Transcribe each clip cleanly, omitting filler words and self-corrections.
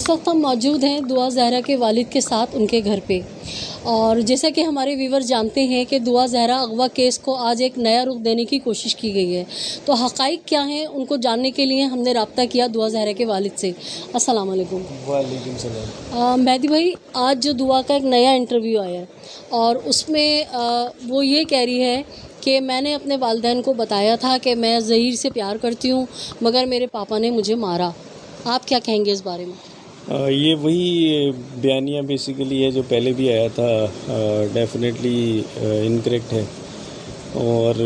इस वक्त हम मौजूद हैं दुआ ज़हरा के वालिद के साथ उनके घर पे। और जैसा कि हमारे व्यूवर जानते हैं कि दुआ ज़हरा अगवा केस को आज एक नया रुख देने की कोशिश की गई है। तो हक़ाइक़ क्या हैं उनको जानने के लिए हमने रब्ता किया दुआ ज़हरा के वालिद से। अस्सलाम वालेकुम। वालेकुम सलाम। मेहदी भाई, आज जो दुआ का एक नया इंटरव्यू आया है और उसमें वो ये कह रही है कि मैंने अपने वालिदैन को बताया था कि मैं ज़हीर से प्यार करती हूँ मगर मेरे पापा ने मुझे मारा। आप क्या कहेंगे इस बारे में? ये वही बयानिया बेसिकली है जो पहले भी आया था। डेफिनेटली इनकरेक्ट है और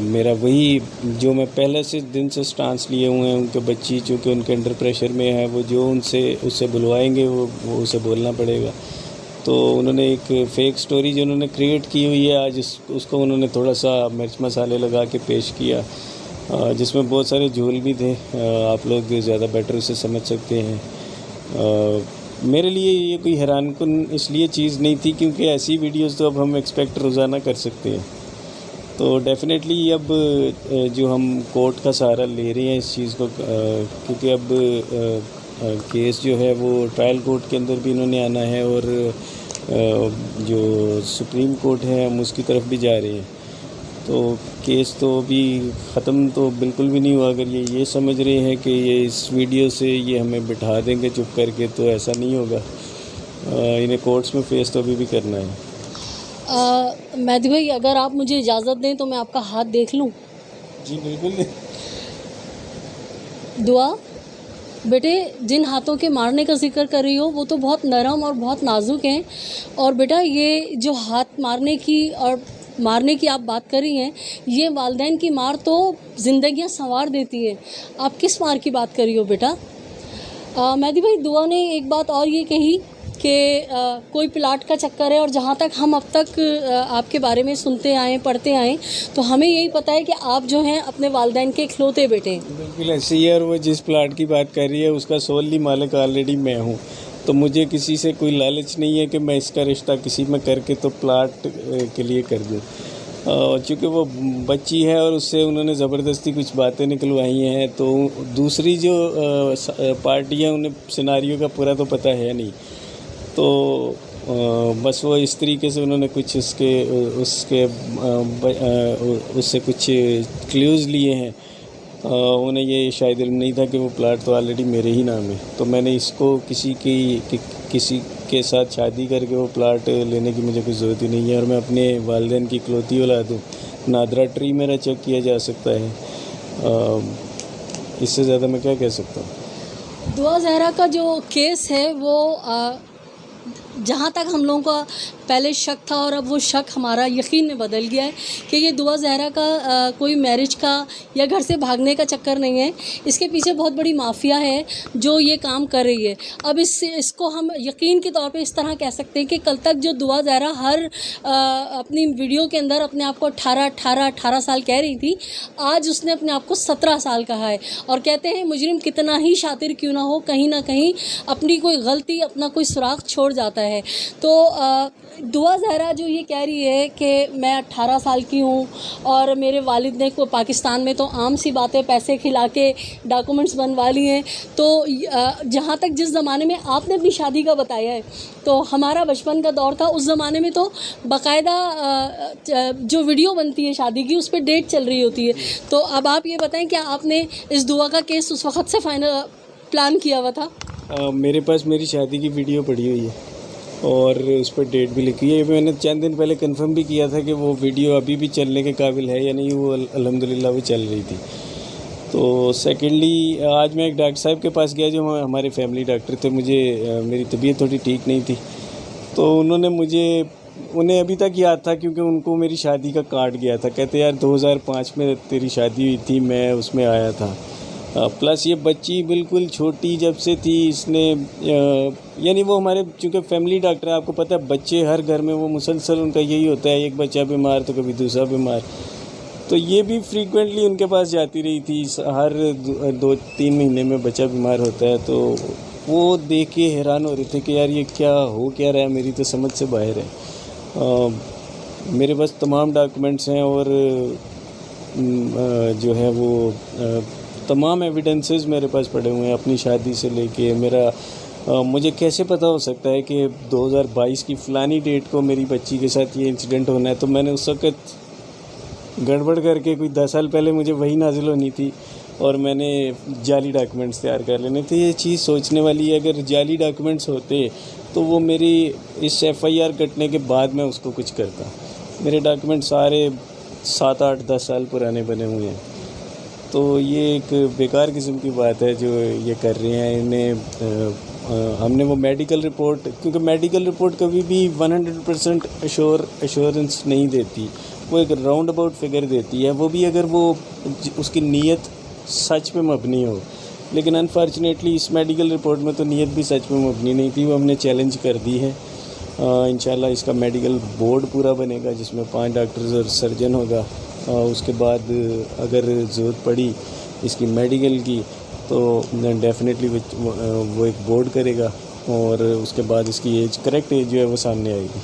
मेरा वही जो मैं पहले से दिन से स्टांस लिए हुए हैं उनके बच्ची चूँकि उनके अंडर प्रेशर में है, वो जो उससे बुलवाएंगे वो उसे बोलना पड़ेगा। तो उन्होंने एक फ़ेक स्टोरी जो उन्होंने क्रिएट की हुई है आज उसको उन्होंने थोड़ा सा मिर्च मसाले लगा के पेश किया, जिसमें बहुत सारे झोल भी थे। आप लोग ज़्यादा बेटर उसे समझ सकते हैं। मेरे लिए ये कोई हैरानकुन इसलिए चीज़ नहीं थी क्योंकि ऐसी वीडियोस तो अब हम एक्सपेक्ट रोज़ाना कर सकते हैं। तो डेफिनेटली अब जो हम कोर्ट का सहारा ले रहे हैं इस चीज़ को, क्योंकि अब केस जो है वो ट्रायल कोर्ट के अंदर भी इन्होंने आना है और जो सुप्रीम कोर्ट है हम उसकी तरफ भी जा रहे हैं। तो केस तो अभी ख़त्म तो बिल्कुल भी नहीं हुआ। अगर ये समझ रहे हैं कि ये इस वीडियो से ये हमें बिठा देंगे चुप करके, तो ऐसा नहीं होगा। इन्हें कोर्ट्स में फेस तो अभी भी करना है। मेहदी भाई, अगर आप मुझे इजाज़त दें तो मैं आपका हाथ देख लूं? जी बिल्कुल। दुआ बेटे, जिन हाथों के मारने का जिक्र कर रही हो वो तो बहुत नरम और बहुत नाजुक हैं। और बेटा, ये जो हाथ मारने की आप बात कर रही हैं, ये वालिदैन की मार तो ज़िंदगियां संवार देती है। आप किस मार की बात कर रही हो बेटा? मेहदी भाई, दुआ ने एक बात और ये कही कि कोई प्लाट का चक्कर है और जहाँ तक हम अब तक आपके बारे में सुनते आए पढ़ते आए तो हमें यही पता है कि आप जो हैं अपने वालिदैन के इकलौते बेटे हैं। बिल्कुल ऐसे ही है। और वो जिस प्लाट की बात कर रही है उसका सोली मालिक ऑलरेडी मैं हूँ। तो मुझे किसी से कोई लालच नहीं है कि मैं इसका रिश्ता किसी में करके तो प्लाट के लिए कर दूँ। चूँकि वो बच्ची है और उससे उन्होंने ज़बरदस्ती कुछ बातें निकलवाई हैं, तो दूसरी जो पार्टी है उन्हें सिनारियो का पूरा तो पता है नहीं। तो बस वो इस तरीके से उन्होंने कुछ उससे कुछ क्लूज़ लिए हैं। उन्हें ये शायद इल्म नहीं था कि वो प्लाट तो ऑलरेडी मेरे ही नाम है। तो मैंने इसको किसी के साथ शादी करके वो प्लाट लेने की मुझे कोई ज़रूरत ही नहीं है। और मैं अपने वालिदैन की इकलौती औलाद हूँ। नादरा ट्री मेरा चेक किया जा सकता है। इससे ज़्यादा मैं क्या कह सकता हूँ। दुआ ज़हरा का जो केस है वो जहाँ तक हम लोगों का पहले शक था और अब वो शक हमारा यकीन में बदल गया है कि ये दुआ ज़हरा का कोई मैरिज का या घर से भागने का चक्कर नहीं है। इसके पीछे बहुत बड़ी माफिया है जो ये काम कर रही है। अब इसको हम यकीन के तौर पे इस तरह कह सकते हैं कि कल तक जो दुआ ज़हरा हर अपनी वीडियो के अंदर अपने आप को 18 साल कह रही थी, आज उसने अपने आप को 17 साल कहा है। और कहते हैं मुजरिम कितना ही शातिर क्यों ना हो, कहीं ना कहीं अपनी कोई गलती, अपना कोई सुराग छोड़ जाता है। तो दुआ ज़हरा जो ये कह रही है कि मैं 18 साल की हूँ और मेरे वालिद ने को पाकिस्तान में तो आम सी बातें पैसे खिला के डॉक्यूमेंट्स बनवा लिए हैं। तो जहाँ तक जिस ज़माने में आपने अपनी शादी का बताया है, तो हमारा बचपन का दौर था, उस ज़माने में तो बाकायदा जो वीडियो बनती है शादी की उस पर डेट चल रही होती है। तो अब आप ये बताएं, क्या आपने इस दुआ का केस उस वक़्त से फाइनल प्लान किया हुआ था? मेरे पास मेरी शादी की वीडियो पड़ी हुई है और उस पर डेट भी लिखी है। मैंने चंद दिन पहले कंफर्म भी किया था कि वो वीडियो अभी भी चलने के काबिल है या नहीं। वो अल्हम्दुलिल्लाह वो चल रही थी। तो सेकेंडली आज मैं एक डॉक्टर साहब के पास गया जो हमारे फैमिली डॉक्टर थे। मेरी तबीयत थोड़ी ठीक नहीं थी, तो उन्हें अभी तक याद था क्योंकि उनको मेरी शादी का कार्ड गया था। कहते यार 2005 में तेरी शादी हुई थी, मैं उसमें आया था। प्लस ये बच्ची बिल्कुल छोटी जब से थी, इसने यानी वो हमारे चूँकि फैमिली डॉक्टर है, आपको पता है बच्चे हर घर में वो मुसलसल उनका यही होता है, एक बच्चा बीमार तो कभी दूसरा बीमार। तो ये भी फ्रीक्वेंटली उनके पास जाती रही थी। हर 2-3 महीने में बच्चा बीमार होता है। तो वो देख के हैरान हो रहे थे कि यार ये क्या रहा है, मेरी तो समझ से बाहर है। मेरे पास तमाम डॉक्यूमेंट्स हैं और जो है वो तमाम एविडेंसेस मेरे पास पड़े हुए हैं, अपनी शादी से लेके मेरा मुझे कैसे पता हो सकता है कि 2022 की फ़लानी डेट को मेरी बच्ची के साथ ये इंसिडेंट होना है। तो मैंने उस वक़्त गड़बड़ करके कोई 10 साल पहले मुझे वही नाज़िल होनी थी और मैंने जाली डॉक्यूमेंट्स तैयार कर लेने थे। ये चीज़ सोचने वाली है, अगर जाली डॉक्यूमेंट्स होते तो वो मेरी इस FIR कटने के बाद मैं उसको कुछ करता। मेरे डॉक्यूमेंट सारे 7, 8, 10 साल पुराने बने हुए हैं। तो ये एक बेकार किस्म की बात है जो ये कर रहे हैं। इन्हें हमने वो मेडिकल रिपोर्ट, क्योंकि मेडिकल रिपोर्ट कभी भी 100% एश्योरेंस नहीं देती, वो एक राउंड अबाउट फिगर देती है, वो भी अगर वो उसकी नीयत सच पे मबनी हो। लेकिन अनफॉर्चुनेटली इस मेडिकल रिपोर्ट में तो नीयत भी सच पे मबनी नहीं थी, वो हमने चैलेंज कर दी है। इंशाल्लाह इसका मेडिकल बोर्ड पूरा बनेगा जिसमें 5 डॉक्टर्स और सर्जन होगा। उसके बाद अगर ज़रूरत पड़ी इसकी मेडिकल की तो डेफिनेटली वो एक बोर्ड करेगा और उसके बाद इसकी एज, करेक्ट एज जो है वो सामने आएगी।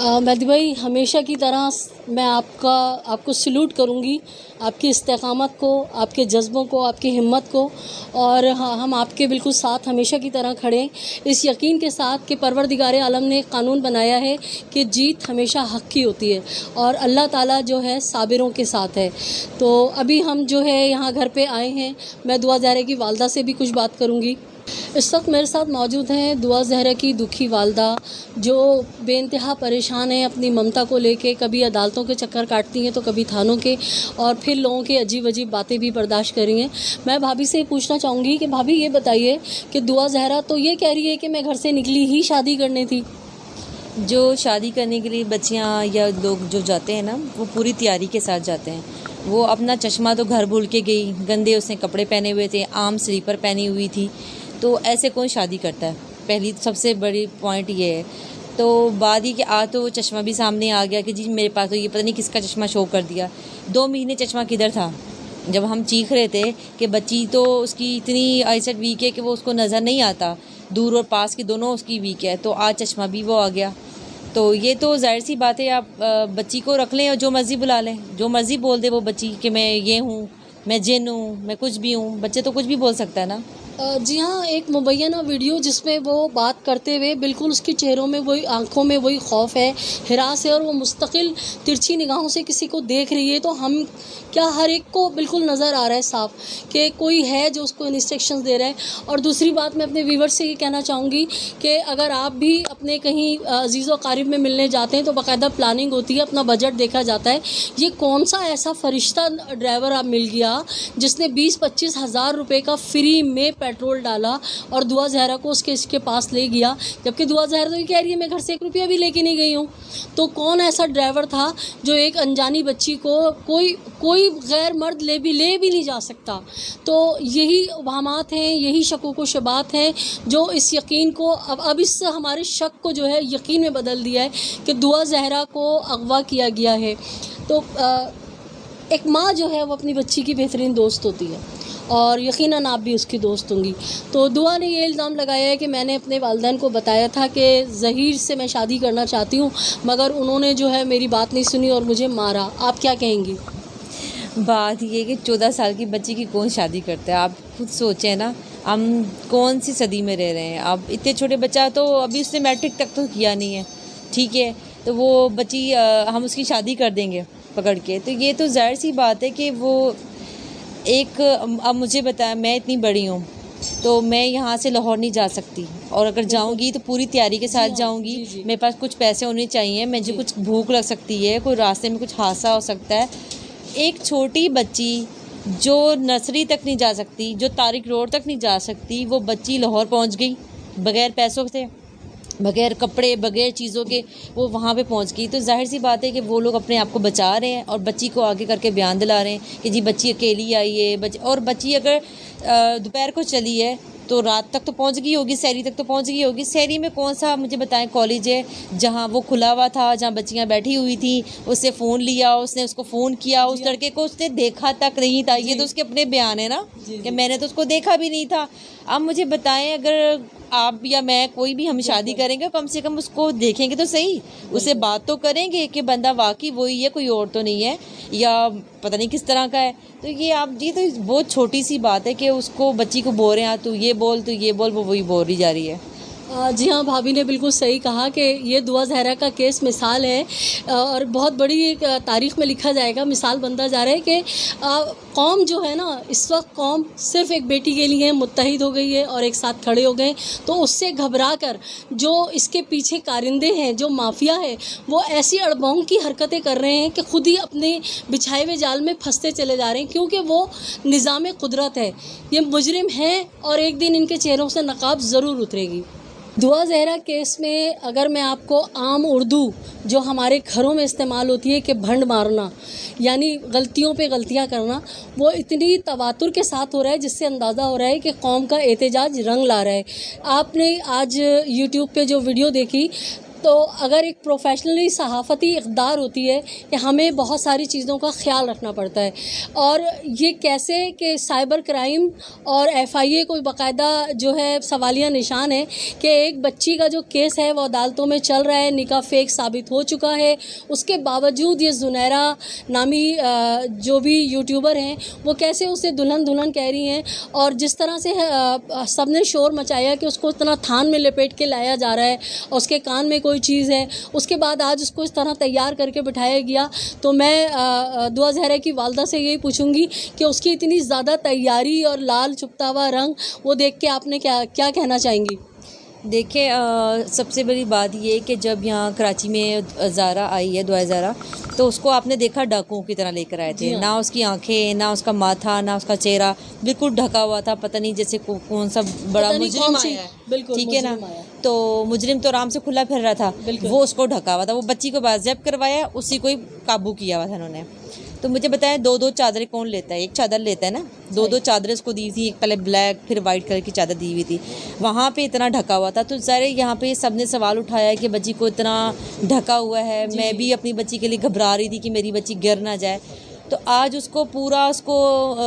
मेहदी भाई, हमेशा की तरह मैं आपको सल्यूट करूंगी, आपकी इस्तेकामत को, आपके जज्बों को, आपकी हिम्मत को, और हम आपके बिल्कुल साथ हमेशा की तरह खड़े इस यकीन के साथ कि परवरदिगार आलम ने एक कानून बनाया है कि जीत हमेशा हक़ की होती है और अल्लाह ताला जो है साबिरों के साथ है। तो अभी हम जो है यहाँ घर पे आए हैं, मैं दुआ ज़हरा की वालदा से भी कुछ बात करूँगी। इस वक्त मेरे साथ मौजूद हैं दुआ ज़हरा की दुखी वालदा, जो बेइंतहा परेशान हैं अपनी ममता को लेके। कभी अदालतों के चक्कर काटती हैं तो कभी थानों के, और फिर लोगों की अजीब अजीब बातें भी बर्दाश्त कर रही हैं। मैं भाभी से पूछना चाहूँगी कि भाभी ये बताइए कि दुआ ज़हरा तो ये कह रही है कि मैं घर से निकली ही शादी करने थी। जो शादी करने के लिए बच्चियां या लोग जो जाते हैं ना, वो पूरी तैयारी के साथ जाते हैं। वो अपना चश्मा तो घर भूल के गई, गंदे उसने कपड़े पहने हुए थे, आम स्लीपर पहनी हुई थी। तो ऐसे कौन शादी करता है? पहली सबसे बड़ी पॉइंट ये है। तो बाद ही कि तो वो चश्मा भी सामने आ गया कि जी मेरे पास तो ये पता नहीं किसका चश्मा शो कर दिया। 2 महीने चश्मा किधर था जब हम चीख रहे थे कि बच्ची तो उसकी इतनी आईसाइट वीक है कि वो उसको नज़र नहीं आता, दूर और पास की दोनों उसकी वीक है। तो आज चश्मा भी वो आ गया। तो ये तो जाहिर सी बात है, आप बच्ची को रख लें और जो मर्ज़ी बुला लें, जो मर्ज़ी बोल दे वो बच्ची कि मैं ये हूँ, मैं जिन हूँ, मैं कुछ भी हूँ। बच्चे तो कुछ भी बोल सकता है ना। जी हाँ, एक मुबैना वीडियो जिसमें वो बात करते हुए बिल्कुल उसके चेहरों में वही, आंखों में वही खौफ है, हिरास है, और वो मुस्तकिल तिरछी निगाहों से किसी को देख रही है। तो हम क्या हर एक को बिल्कुल नज़र आ रहा है साफ कि कोई है जो उसको इंस्ट्रक्शंस दे रहा है। और दूसरी बात, मैं अपने व्यूवर से ये कहना चाहूँगी कि अगर आप भी अपने कहीं अजीज़ व क़रीब में मिलने जाते हैं तो बाकायदा प्लानिंग होती है, अपना बजट देखा जाता है। ये कौन सा ऐसा फरिश्ता ड्राइवर आप मिल गया जिसने 20-25 हज़ार रुपये का फ्री में पेट्रोल डाला और दुआ ज़हरा को इसके पास ले गया, जबकि दुआ ज़हरा तो ये कह रही है मैं घर से 1 रुपया भी लेके नहीं गई हूँ। तो कौन ऐसा ड्राइवर था जो एक अनजानी बच्ची को कोई गैर मर्द ले भी नहीं जा सकता? तो यही वहमात हैं, यही शकों शुबात हैं जो इस यकीन को अब इस हमारे शक को जो है यकीन में बदल दिया है कि दुआ ज़हरा को अगवा किया गया है। तो एक माँ जो है वो अपनी बच्ची की बेहतरीन दोस्त होती है और यकीनन आप भी उसकी दोस्त होंगी। तो दुआ ने ये इल्ज़ाम लगाया है कि मैंने अपने वालिदैन को बताया था कि ज़हीर से मैं शादी करना चाहती हूँ, मगर उन्होंने जो है मेरी बात नहीं सुनी और मुझे मारा। आप क्या कहेंगी? बात ये कि 14 साल की बच्ची की कौन शादी करता है? आप खुद सोचें ना, हम कौन सी सदी में रह रहे हैं? अब इतने छोटे बच्चा तो अभी उसने मैट्रिक तक तो किया नहीं है, ठीक है, तो वो बच्ची हम उसकी शादी कर देंगे पकड़ के। तो ये तो जाहिर सी बात है कि वो एक, अब मुझे बताया, मैं इतनी बड़ी हूँ तो मैं यहाँ से लाहौर नहीं जा सकती, और अगर जाऊँगी तो पूरी तैयारी के साथ जाऊँगी। मेरे पास कुछ पैसे होने चाहिए, मुझे कुछ भूख लग सकती है, कोई रास्ते में कुछ हादसा हो सकता है। एक छोटी बच्ची जो नर्सरी तक नहीं जा सकती, जो तारिक रोड तक नहीं जा सकती, वो बच्ची लाहौर पहुँच गई बग़ैर पैसों से, बग़ैर कपड़े, बग़ैर चीज़ों के वो वहाँ पे पहुँच गई। तो जाहिर सी बात है कि वो लोग अपने आप को बचा रहे हैं और बच्ची को आगे करके बयान दिला रहे हैं कि जी बच्ची अकेली आई है। और बच्ची अगर दोपहर को चली है तो रात तक तो पहुंच गई होगी, शहरी तक तो पहुंच गई होगी। शहरी में कौन सा मुझे बताएं कॉलेज है जहां वो खुला हुआ था, जहां बच्चियां बैठी हुई थी, उससे फ़ोन लिया, उसने उसको फ़ोन किया, उस लड़के को उसने देखा तक नहीं था। ये तो उसके अपने बयान है ना कि मैंने तो उसको देखा भी नहीं था। अब मुझे बताएं, अगर आप या मैं कोई भी हम शादी करेंगे कम से कम उसको देखेंगे तो सही, उससे बात तो करेंगे कि बंदा वाकई वही है, कोई और तो नहीं है या पता नहीं किस तरह का है। तो ये तो बहुत छोटी सी बात है कि उसको बच्ची को बोल रहे हैं तू ये बोल, वो वही बोल रही जा रही है। जी हाँ, भाभी ने बिल्कुल सही कहा कि ये दुआ ज़हरा का केस मिसाल है और बहुत बड़ी एक तारीख़ में लिखा जाएगा, मिसाल बनता जा रहा है कि कौम जो है ना, इस वक्त कौम सिर्फ़ एक बेटी के लिए मुत्तहिद हो गई है और एक साथ खड़े हो गए। तो उससे घबरा कर जो इसके पीछे कारिंदे हैं, जो माफिया है, वो ऐसी अड़बोंग की हरकतें कर रहे हैं कि खुद ही अपने बिछाए हुए जाल में फंसते चले जा रहे हैं, क्योंकि वो निज़ाम कुदरत है, ये मुजरिम हैं और एक दिन इनके चेहरों से नकाब ज़रूर उतरेगी। दुआ ज़हरा केस में अगर मैं आपको आम उर्दू जो हमारे घरों में इस्तेमाल होती है कि भंड मारना, यानी गलतियों पे गलतियां करना, वो इतनी तवातुर के साथ हो रहा है जिससे अंदाज़ा हो रहा है कि कौम का एहतजाज रंग ला रहा है। आपने आज यूट्यूब पे जो वीडियो देखी, तो अगर एक प्रोफेशनली सहाफ़ती इक़दार होती है कि हमें बहुत सारी चीज़ों का ख्याल रखना पड़ता है, और ये कैसे कि साइबर क्राइम और FIA कोई बाकायदा जो है सवालिया निशान है कि एक बच्ची का जो केस है वो अदालतों में चल रहा है, निकाह फेक साबित हो चुका है, उसके बावजूद ये ज़ुनैरा नामी जो भी यूट्यूबर हैं वो कैसे उसे दुल्हन दुल्हन कह रही हैं, और जिस तरह से सब ने शोर मचाया कि उसको इतना थान में लपेट के लाया जा रहा है और उसके कान में कोई चीज़ है, उसके बाद आज उसको इस तरह तैयार करके बिठाया गया। तो मैं दुआ ज़हरा की वालदा से यही पूछूंगी कि उसकी इतनी ज़्यादा तैयारी और लाल चुपता हुआ रंग वो देख के आपने क्या कहना चाहेंगी? देखिए, सबसे बड़ी बात ये है कि जब यहाँ कराची में ज़ारा आई है, दुआ ज़ारा, तो उसको आपने देखा डाकुओं की तरह लेकर आए थे। ना उसकी आंखें, ना उसका माथा, ना उसका चेहरा, बिल्कुल ढका हुआ था, पता नहीं जैसे कौन सा बड़ा मुजरिम आया है, ठीक है ना। तो मुजरिम तो आराम से खुला फिर रहा था, वो उसको ढका हुआ था। वो बच्ची को बाज़ेब करवाया, उसी को ही काबू किया हुआ था उन्होंने। तो मुझे बताएं, दो चादरें कौन लेता है? एक चादर लेता है ना, दो चादरें उसको दी थी, एक पहले ब्लैक फिर वाइट कलर की चादर दी हुई थी, वहाँ पे इतना ढका हुआ था। तो ज़ाहिर यहाँ पे सब ने सवाल उठाया कि बच्ची को इतना ढका हुआ है। मैं भी अपनी बच्ची के लिए घबरा रही थी कि मेरी बच्ची गिर ना जाए। तो आज उसको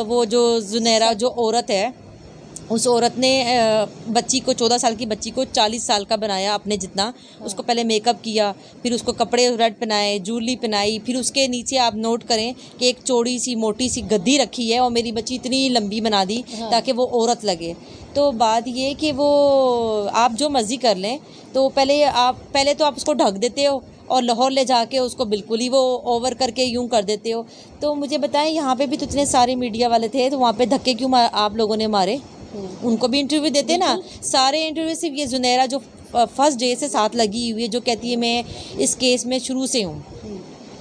वो जो ज़ुनैरा जो औरत है, उस औरत ने बच्ची को 14 साल की बच्ची को 40 साल का बनाया अपने जितना। उसको पहले मेकअप किया, फिर उसको कपड़े रेड पहनाए, ज्वेलरी पहनाई, फिर उसके नीचे आप नोट करें कि एक चौड़ी सी मोटी सी गद्दी रखी है और मेरी बच्ची इतनी लंबी बना दी ताकि वो औरत लगे। तो बात ये कि वो आप जो मर्ज़ी कर लें, तो पहले तो आप उसको ढक देते हो और लाहौर ले जाके उसको बिल्कुल ही वो ओवर करके यूं कर देते हो। तो मुझे बताएं, यहाँ पे भी तो इतने सारे मीडिया वाले थे, तो वहाँ पे धक्के क्यों आप लोगों ने मारे? उनको भी इंटरव्यू देते ना। सारे इंटरव्यू सिर्फ ये ज़ुनैरा जो फर्स्ट डे से साथ लगी हुई है, जो कहती है मैं इस केस में शुरू से हूँ,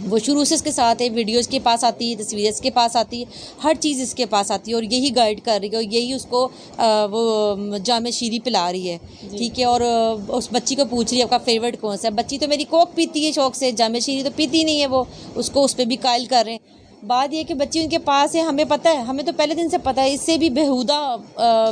वो शुरू से इसके साथ है, वीडियो इसके पास आती है, तस्वीरें इसके पास आती है, हर चीज़ इसके पास आती है और यही गाइड कर रही है और यही उसको वो जामे शीरी पिला रही है, ठीक है। और उस बच्ची को पूछ रही है आपका फेवरेट कौन सा है? बच्ची तो मेरी कोक पीती है शौक से, जामे शीरी तो पीती नहीं है, वो उसको उस पर भी कायल कर रहे हैं। बात ये कि बच्ची उनके पास है, हमें पता है, हमें तो पहले दिन से पता है, इससे भी बेहुदा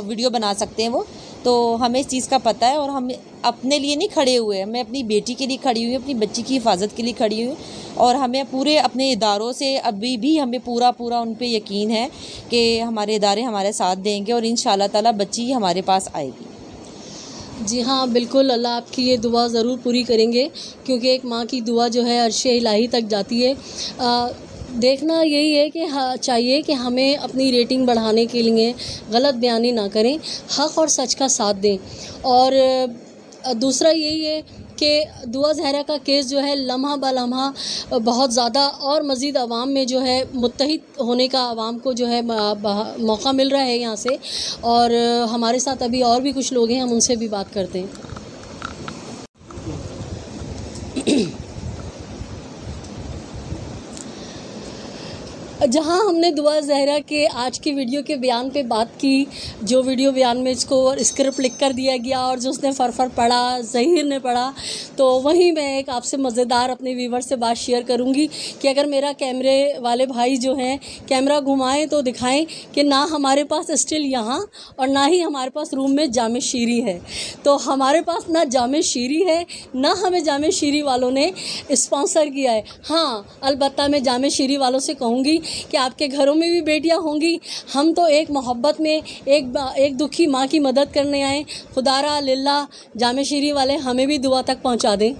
वीडियो बना सकते हैं वो, तो हमें इस चीज़ का पता है और हम अपने लिए नहीं खड़े हुए हैं। मैं अपनी बेटी के लिए खड़ी हुई हूँ, अपनी बच्ची की हिफाजत के लिए खड़ी हुई हूँ और हमें पूरे अपने इदारों से अभी भी हमें पूरा उन पे यकीन है कि हमारे इदारे हमारे साथ देंगे और इंशाअल्लाह ताला बच्ची हमारे पास आएगी। जी हाँ, बिल्कुल, अल्लाह आपकी ये दुआ ज़रूर पूरी करेंगे, क्योंकि एक माँ की दुआ जो है अर्शे इलाही तक जाती है। देखना यही है कि चाहिए कि हमें अपनी रेटिंग बढ़ाने के लिए गलत बयानी ना करें, हक़ और सच का साथ दें। और दूसरा यही है कि दुआ ज़हरा का केस जो है लम्हा ब लम्हा बहुत ज़्यादा और मज़ीद आवाम में जो है मुत्तहिद होने का आवाम को जो है मौका मिल रहा है यहाँ से। और हमारे साथ अभी और भी कुछ लोग हैं, हम उनसे भी बात करते हैं। जहाँ हमने दुआ ज़हरा के आज की वीडियो के बयान पे बात की, जो वीडियो बयान में इसको स्क्रिप्ट लिख कर दिया गया और जो उसने फरफर पढ़ा, ज़हीर ने पढ़ा, तो वहीं मैं एक आपसे मज़ेदार अपने व्यूवर से बात शेयर करूँगी कि अगर मेरा कैमरे वाले भाई जो हैं कैमरा घुमाएं तो दिखाएं कि ना हमारे पास स्टिल यहाँ और ना ही हमारे पास रूम में जामे शीरी है। तो हमारे पास ना जामे शीरी है, ना हमें जामे शीरी वालों ने स्पॉन्सर किया है। हाँ, अलबत्ता मैं जामे शीरी वालों से कहूँगी कि आपके घरों में भी बेटियां होंगी। हम तो एक मोहब्बत में एक दुखी माँ की मदद करने आए। खुदारा लिल्ला जामे शीरी वाले हमें भी दुआ तक पहुंचा दें।